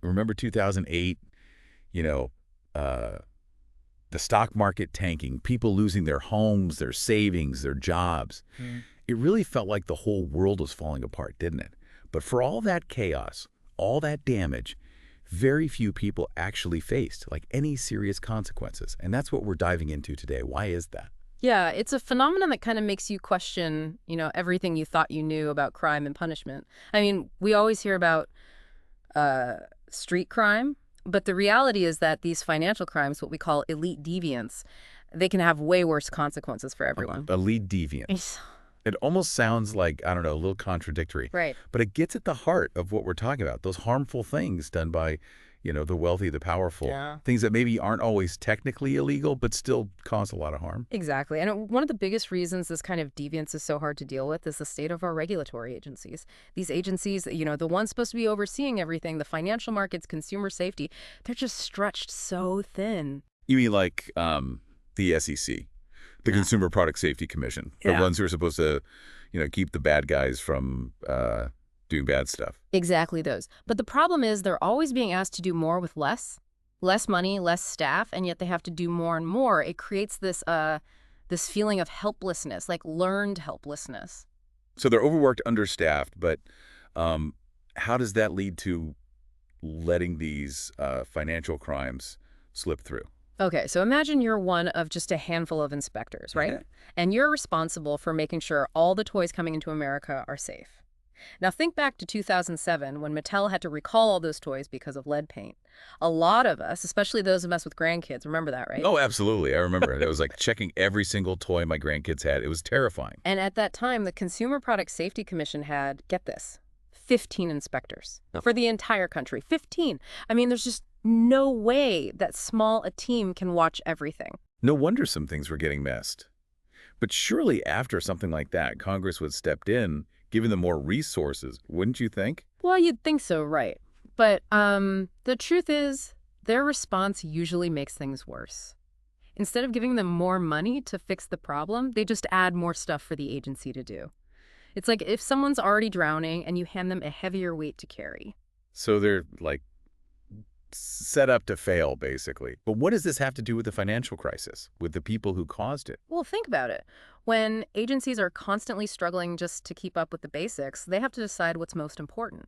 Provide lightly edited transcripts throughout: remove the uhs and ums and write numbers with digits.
remember 2008, you know, uh, the stock market tanking, people losing their homes, their savings, their jobs. It really felt like the whole world was falling apart, didn't it? But for all that chaos, all that damage, very few people actually faced like any serious consequences. And that's what we're diving into today. Why is that? Yeah, it's a phenomenon that kind of makes you question, everything you thought you knew about crime and punishment. I mean, we always hear about uh, street crime, but the reality is that these financial crimes, what we call elite deviants, they can have way worse consequences for everyone. A lead deviant. It almost sounds like, I don't know, a little contradictory. Right. But it gets at the heart of what we're talking about, those harmful things done by, the wealthy, the powerful. Yeah. Things that maybe aren't always technically illegal, but still cause a lot of harm. Exactly. And one of the biggest reasons this kind of deviance is so hard to deal with is the state of our regulatory agencies. These agencies, the ones supposed to be overseeing everything, the financial markets, consumer safety, they're just stretched so thin. You mean like the SEC, the Consumer Product Safety Commission, the ones who are supposed to, keep the bad guys from doing bad stuff. Exactly those. But the problem is they're always being asked to do more with less money, less staff, and yet they have to do more and more. It creates this feeling of helplessness, like learned helplessness. So they're overworked, understaffed, but how does that lead to letting these financial crimes slip through? Okay, so imagine you're one of just a handful of inspectors, right? Okay. And you're responsible for making sure all the toys coming into America are safe. Now think back to 2007 when Mattel had to recall all those toys because of lead paint. A lot of us, especially those of us with grandkids, remember that, right? Oh, absolutely. I remember it. It was like checking every single toy my grandkids had. It was terrifying. And at that time, the Consumer Product Safety Commission had, get this, 15 inspectors for the entire country. 15. I mean, there's just no way that small a team can watch everything. No wonder some things were getting messed. But surely after something like that, Congress would step in, giving them more resources, wouldn't you think? Well, you'd think so, right. But the truth is, their response usually makes things worse. Instead of giving them more money to fix the problem, they just add more stuff for the agency to do. It's like if someone's already drowning and you hand them a heavier weight to carry. So they're like set up to fail, basically. But what does this have to do with the financial crisis, with the people who caused it? Well, think about it. When agencies are constantly struggling just to keep up with the basics, they have to decide what's most important.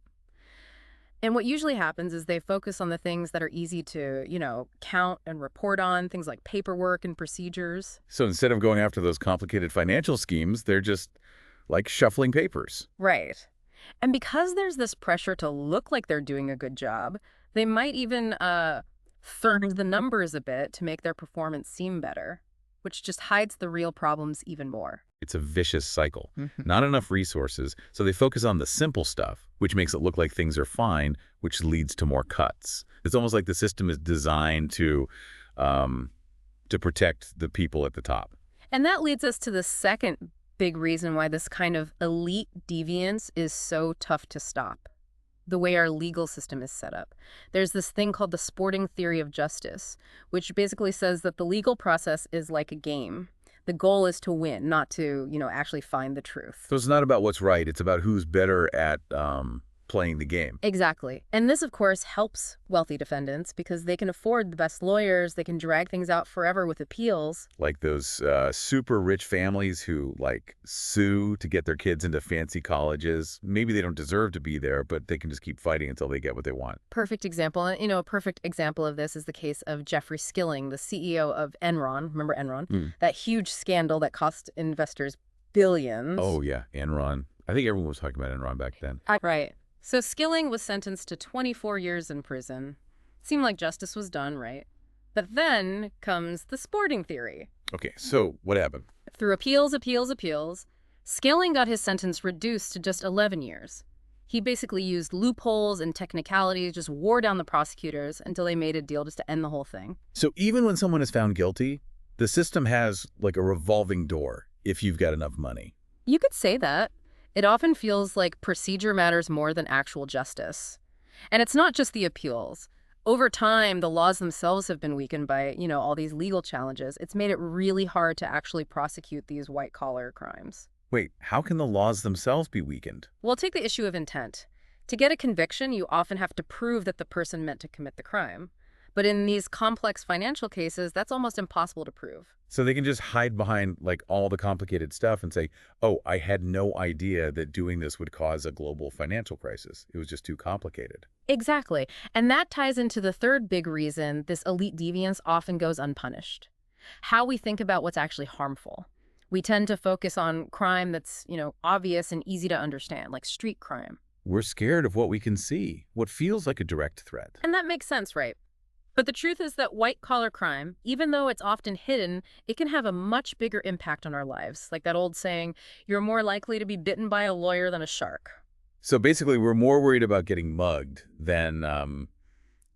And what usually happens is they focus on the things that are easy to, count and report on, things like paperwork and procedures. So instead of going after those complicated financial schemes, they're just like shuffling papers. Right. And because there's this pressure to look like they're doing a good job, they might even firm the numbers a bit to make their performance seem better, which just hides the real problems even more. It's a vicious cycle. Not enough resources, so they focus on the simple stuff, which makes it look like things are fine, which leads to more cuts. It's almost like the system is designed to protect the people at the top. And that leads us to the second big reason why this kind of elite deviance is so tough to stop. The way our legal system is set up. There's this thing called the sporting theory of justice, which basically says that the legal process is like a game. The goal is to win, not to, actually find the truth. So it's not about what's right. It's about who's better at playing the game. Exactly. And this, of course, helps wealthy defendants because they can afford the best lawyers. They can drag things out forever with appeals. Like those super rich families who sue to get their kids into fancy colleges. Maybe they don't deserve to be there, but they can just keep fighting until they get what they want. Perfect example. And, a perfect example of this is the case of Jeffrey Skilling, the CEO of Enron. Remember Enron? That huge scandal that cost investors billions. Oh, yeah. Enron. I think everyone was talking about Enron back then. Right. So Skilling was sentenced to 24 years in prison. Seemed like justice was done, right? But then comes the sporting theory. Okay, so what happened? Through appeals, Skilling got his sentence reduced to just 11 years. He basically used loopholes and technicalities, just wore down the prosecutors until they made a deal just to end the whole thing. So even when someone is found guilty, the system has like a revolving door if you've got enough money. You could say that. It often feels like procedure matters more than actual justice. And it's not just the appeals. Over time, the laws themselves have been weakened by, all these legal challenges. It's made it really hard to actually prosecute these white-collar crimes. Wait, how can the laws themselves be weakened? Well, take the issue of intent. To get a conviction, you often have to prove that the person meant to commit the crime. But in these complex financial cases, that's almost impossible to prove. So they can just hide behind like all the complicated stuff and say, oh, I had no idea that doing this would cause a global financial crisis. It was just too complicated. Exactly. And that ties into the third big reason this elite deviance often goes unpunished. How we think about what's actually harmful. We tend to focus on crime that's, obvious and easy to understand, like street crime. We're scared of what we can see, what feels like a direct threat. And that makes sense, right? But the truth is that white-collar crime, even though it's often hidden, it can have a much bigger impact on our lives. Like that old saying, you're more likely to be bitten by a lawyer than a shark. So basically, we're more worried about getting mugged than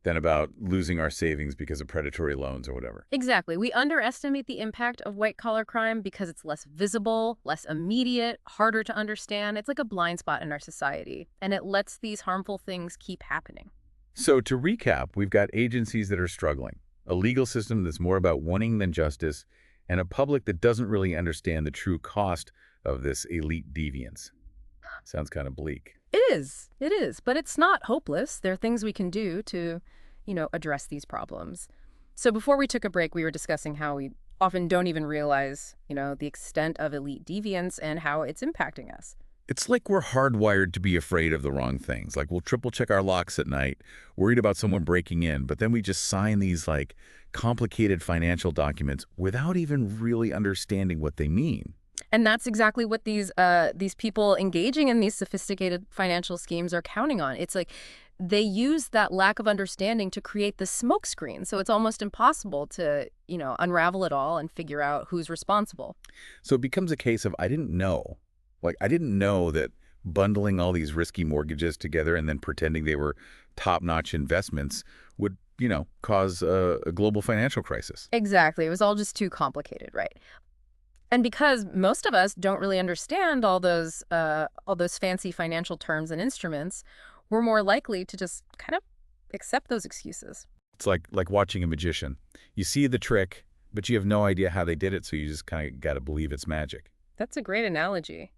about losing our savings because of predatory loans or whatever. Exactly. We underestimate the impact of white-collar crime because it's less visible, less immediate, harder to understand. It's like a blind spot in our society, and it lets these harmful things keep happening. So to recap, we've got agencies that are struggling, a legal system that's more about winning than justice, and a public that doesn't really understand the true cost of this elite deviance. Sounds kind of bleak. It is. It is. But it's not hopeless. There are things we can do to, address these problems. So before we took a break, we were discussing how we often don't even realize, the extent of elite deviance and how it's impacting us. It's like we're hardwired to be afraid of the wrong things. Like we'll triple check our locks at night, worried about someone breaking in, but then we just sign these like complicated financial documents without even really understanding what they mean. And that's exactly what these people engaging in these sophisticated financial schemes are counting on. It's like they use that lack of understanding to create the smokescreen. So it's almost impossible to, unravel it all and figure out who's responsible. So it becomes a case of I didn't know. Like, I didn't know that bundling all these risky mortgages together and then pretending they were top-notch investments would, cause a global financial crisis. Exactly. It was all just too complicated, right? And because most of us don't really understand all those fancy financial terms and instruments, we're more likely to just kind of accept those excuses. It's like watching a magician. You see the trick, but you have no idea how they did it, so you just kind of got to believe it's magic. That's a great analogy.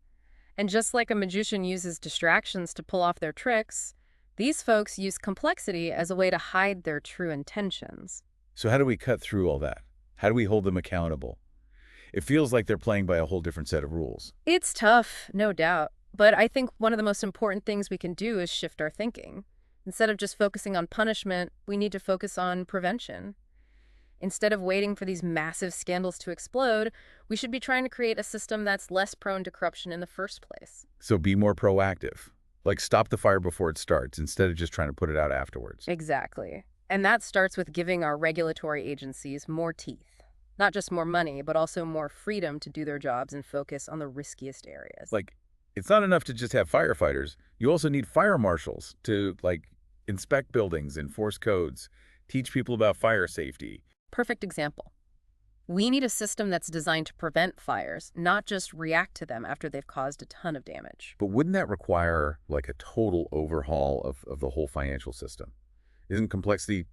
And just like a magician uses distractions to pull off their tricks, these folks use complexity as a way to hide their true intentions. So how do we cut through all that? How do we hold them accountable? It feels like they're playing by a whole different set of rules. It's tough, no doubt. But I think one of the most important things we can do is shift our thinking. Instead of just focusing on punishment, we need to focus on prevention. Instead of waiting for these massive scandals to explode, we should be trying to create a system that's less prone to corruption in the first place. So be more proactive. Like stop the fire before it starts instead of just trying to put it out afterwards. Exactly. And that starts with giving our regulatory agencies more teeth. Not just more money, but also more freedom to do their jobs and focus on the riskiest areas. Like, it's not enough to just have firefighters. You also need fire marshals to, inspect buildings, enforce codes, teach people about fire safety. Perfect example. We need a system that's designed to prevent fires, not just react to them after they've caused a ton of damage. But wouldn't that require, a total overhaul of the whole financial system? Isn't complexity,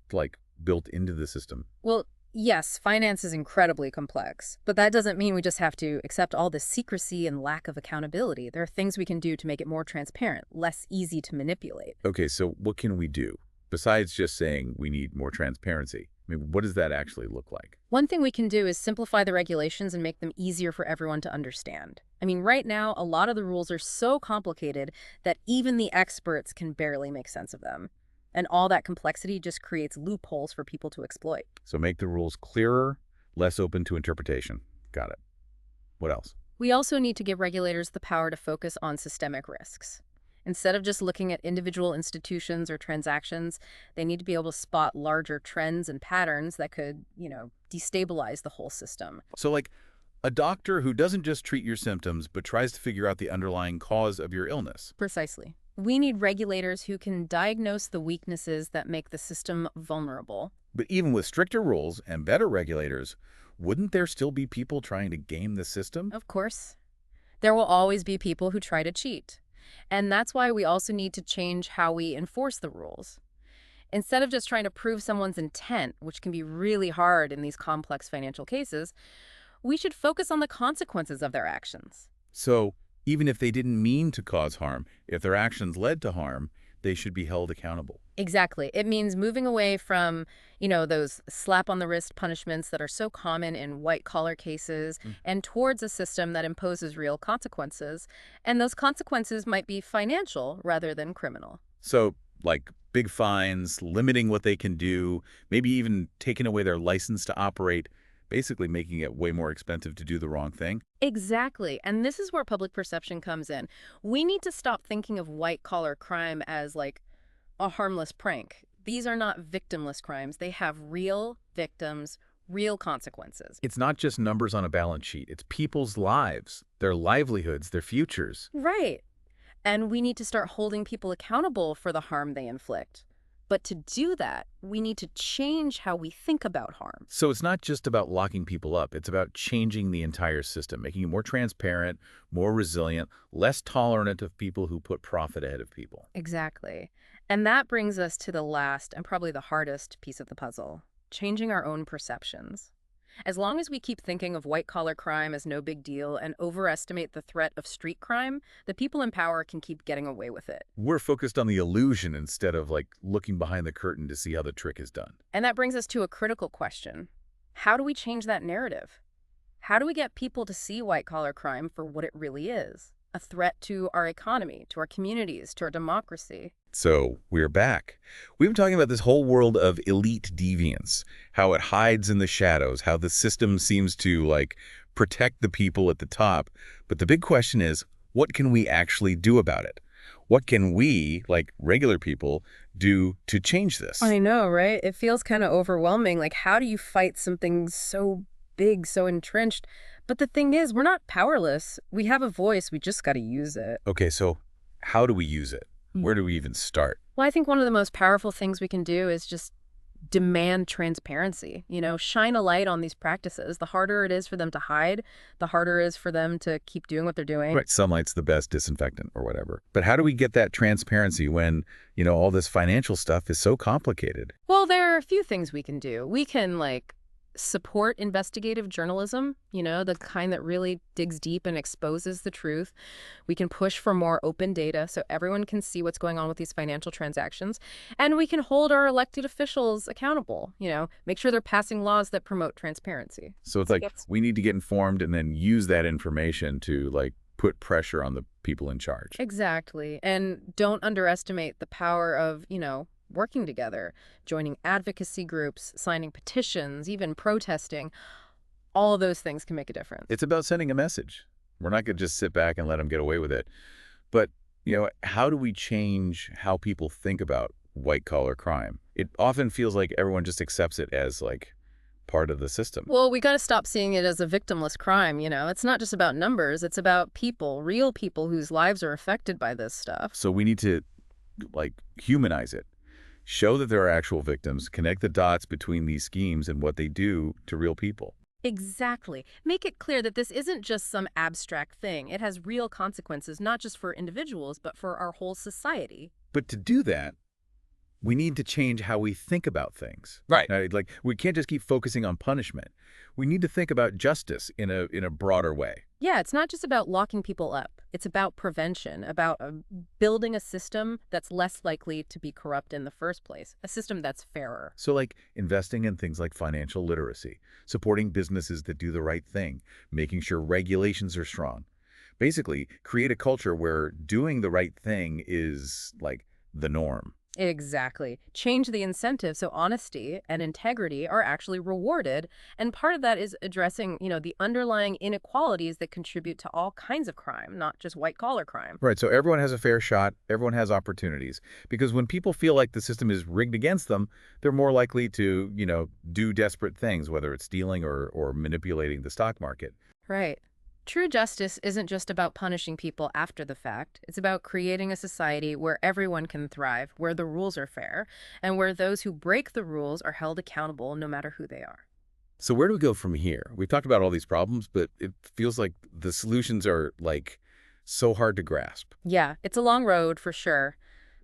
built into the system? Well, yes, finance is incredibly complex, but that doesn't mean we just have to accept all the secrecy and lack of accountability. There are things we can do to make it more transparent, less easy to manipulate. Okay, so what can we do? Besides just saying we need more transparency, what does that actually look like? One thing we can do is simplify the regulations and make them easier for everyone to understand. Right now, a lot of the rules are so complicated that even the experts can barely make sense of them. And all that complexity just creates loopholes for people to exploit. So make the rules clearer, less open to interpretation. Got it. What else? We also need to give regulators the power to focus on systemic risks. Instead of just looking at individual institutions or transactions, they need to be able to spot larger trends and patterns that could, destabilize the whole system. So a doctor who doesn't just treat your symptoms, but tries to figure out the underlying cause of your illness. Precisely. We need regulators who can diagnose the weaknesses that make the system vulnerable. But even with stricter rules and better regulators, wouldn't there still be people trying to game the system? Of course. There will always be people who try to cheat. And that's why we also need to change how we enforce the rules. Instead of just trying to prove someone's intent, which can be really hard in these complex financial cases, we should focus on the consequences of their actions. So even if they didn't mean to cause harm, if their actions led to harm, they should be held accountable. Exactly. It means moving away from, those slap on the wrist punishments that are so common in white collar cases and towards a system that imposes real consequences. And those consequences might be financial rather than criminal. So, like big fines, limiting what they can do, maybe even taking away their license to operate, basically making it way more expensive to do the wrong thing. Exactly. And this is where public perception comes in. We need to stop thinking of white collar crime as like a harmless prank. These are not victimless crimes. They have real victims, real consequences. It's not just numbers on a balance sheet. It's people's lives, their livelihoods, their futures. Right. And we need to start holding people accountable for the harm they inflict. But to do that, we need to change how we think about harm. So it's not just about locking people up. It's about changing the entire system, making it more transparent, more resilient, less tolerant of people who put profit ahead of people. Exactly. And that brings us to the last and probably the hardest piece of the puzzle, changing our own perceptions. As long as we keep thinking of white-collar crime as no big deal and overestimate the threat of street crime, the people in power can keep getting away with it. We're focused on the illusion instead of looking behind the curtain to see how the trick is done. And that brings us to a critical question. How do we change that narrative? How do we get people to see white-collar crime for what it really is? A threat to our economy, to our communities, to our democracy. So we're back. We've been talking about this whole world of elite deviance, how it hides in the shadows, how the system seems to protect the people at the top. But the big question is, what can we actually do about it? What can we, like regular people, do to change this? I know, right? It feels kind of overwhelming. Like, how do you fight something so big, so entrenched? But the thing is, we're not powerless. We have a voice. We just got to use it. Okay, so how do we use it? Where do we even start? Well, I think one of the most powerful things we can do is just demand transparency, shine a light on these practices. The harder it is for them to hide, the harder it is for them to keep doing what they're doing. Right, sunlight's the best disinfectant or whatever. But how do we get that transparency when, all this financial stuff is so complicated? Well, there are a few things we can do. We can, support investigative journalism, the kind that really digs deep and exposes the truth. We can push for more open data so everyone can see what's going on with these financial transactions. And we can hold our elected officials accountable, make sure they're passing laws that promote transparency. So it's we need to get informed and then use that information to put pressure on the people in charge. Exactly. And don't underestimate the power of, working together, joining advocacy groups, signing petitions, even protesting. All of those things can make a difference. It's about sending a message. We're not going to just sit back and let them get away with it. But, how do we change how people think about white-collar crime? It often feels like everyone just accepts it as, part of the system. Well, we got to stop seeing it as a victimless crime, It's not just about numbers. It's about people, real people whose lives are affected by this stuff. So we need to, humanize it. Show that there are actual victims, connect the dots between these schemes and what they do to real people. Exactly. Make it clear that this isn't just some abstract thing. It has real consequences, not just for individuals, but for our whole society. But to do that, we need to change how we think about things. Right. We can't just keep focusing on punishment. We need to think about justice in a broader way. Yeah, it's not just about locking people up. It's about prevention, about building a system that's less likely to be corrupt in the first place, a system that's fairer. So investing in things like financial literacy, supporting businesses that do the right thing, making sure regulations are strong. Basically, create a culture where doing the right thing is the norm. Exactly. Change the incentive so honesty and integrity are actually rewarded. And part of that is addressing, the underlying inequalities that contribute to all kinds of crime, not just white-collar crime. Right. So everyone has a fair shot. Everyone has opportunities. Because when people feel like the system is rigged against them, they're more likely to, do desperate things, whether it's stealing or manipulating the stock market. Right. True justice isn't just about punishing people after the fact. It's about creating a society where everyone can thrive, where the rules are fair, and where those who break the rules are held accountable no matter who they are. So where do we go from here? We've talked about all these problems, but it feels like the solutions are so hard to grasp. Yeah, it's a long road for sure.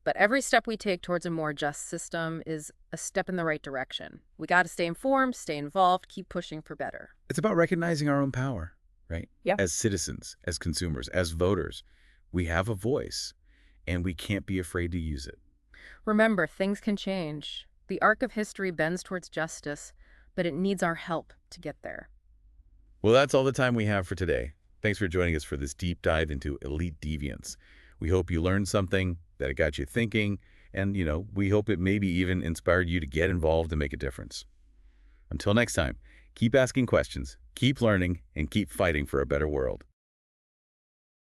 But every step we take towards a more just system is a step in the right direction. We got to stay informed, stay involved, keep pushing for better. It's about recognizing our own power. Right? Yeah. As citizens, as consumers, as voters, we have a voice, and we can't be afraid to use it. Remember, things can change. The arc of history bends towards justice, but it needs our help to get there. Well, that's all the time we have for today. Thanks for joining us for this deep dive into elite deviance. We hope you learned something, that it got you thinking, and, we hope it maybe even inspired you to get involved and make a difference. Until next time, keep asking questions, keep learning, and keep fighting for a better world.